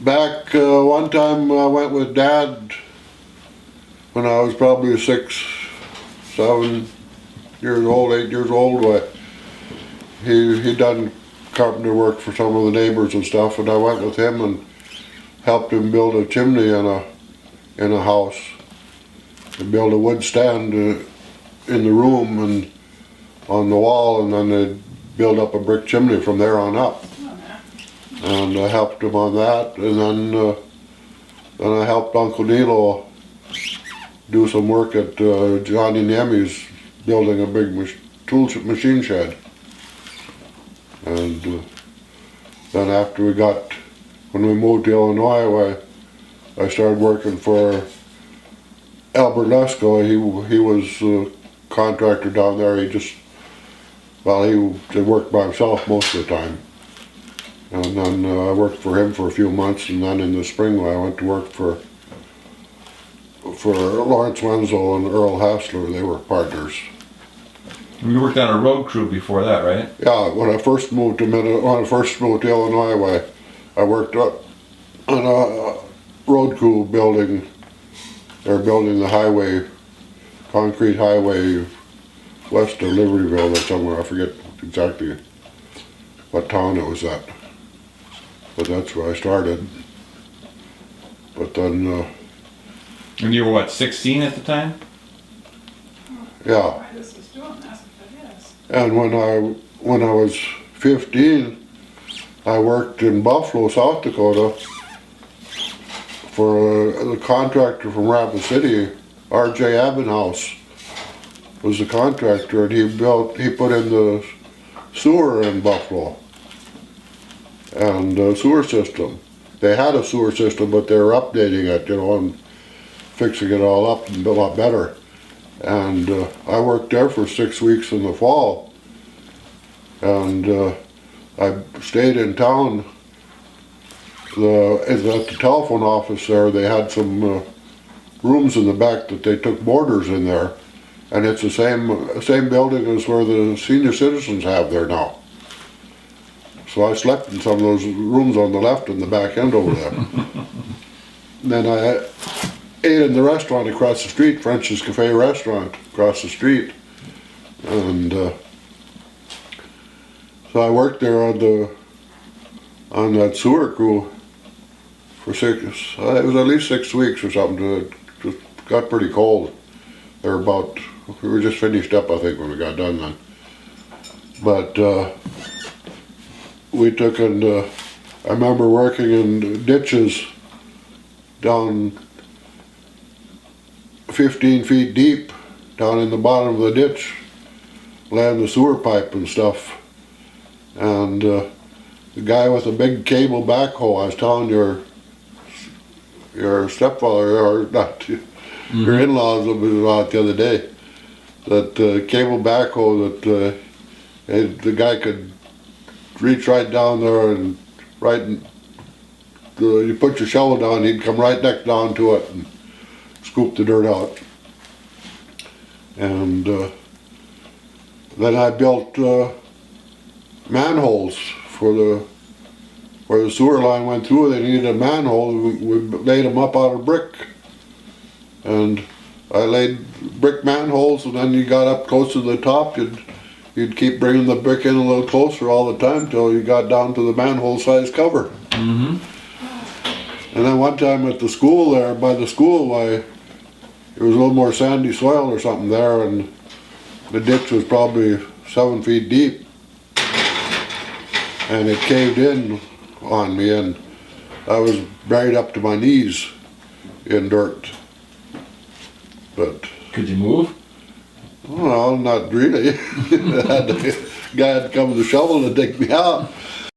back one time I went with Dad when I was probably 6, 7 years old, 8 years old. He done carpenter work for some of the neighbors and stuff, and I went with him and helped him build a chimney in a house. They built a wood stand in the room and on the wall, and then they built up a brick chimney from there on up. And I helped him on that, and then I helped Uncle Nilo do some work at Johnny Nemi's building a big machine shed. And then after when we moved to Illinois, I started working for Albert Lesko. He was a contractor down there. He worked by himself most of the time. And then I worked for him for a few months, and then in the spring I went to work for Lawrence Wenzel and Earl Hassler. They were partners. You worked on a road crew before that, right? Yeah, when I first moved to Illinois, I worked up on a road crew building. They're building the highway, concrete highway west of Libertyville or somewhere. I forget exactly what town it was at. But that's where I started. But then... And you were what, 16 at the time? Yeah. And when I was 15, I worked in Buffalo, South Dakota for a contractor from Rapid City. R.J. Abbenhouse was the contractor, and he put in the sewer in Buffalo. And the sewer system. They had a sewer system, but they were updating it, and fixing it all up and a lot better. And I worked there for 6 weeks in the fall. And I stayed in town. At the telephone office there, they had some rooms in the back that they took boarders in there. And it's the same building as where the senior citizens have there now. So I slept in some of those rooms on the left in the back end over there. Then I ate in the restaurant across the street, French's Cafe restaurant across the street. And so I worked there on that sewer crew for it was at least 6 weeks or something. It just got pretty cold. We were just finished up, I think, when we got done then. But we took I remember working in ditches down 15 feet deep, down in the bottom of the ditch, laying the sewer pipe and stuff. And the guy with a big cable backhoe, I was telling your stepfather, or not, your in-laws about the other day, that cable backhoe that the guy could reach right down there and you put your shovel down, he'd come right next down to it and scoop the dirt out. And then I built manholes where the sewer line went through. They needed a manhole. We laid them up out of brick, and I laid brick manholes. And then you got up close to the top, you'd keep bringing the brick in a little closer all the time till you got down to the manhole size cover. Mm-hmm. And then one time at the school there, by the school, it was a little more sandy soil or something there, and the ditch was probably 7 feet deep. And it caved in on me, and I was buried up to my knees in dirt. But could you move? Well, not really. The guy had to come with a shovel to dig me out.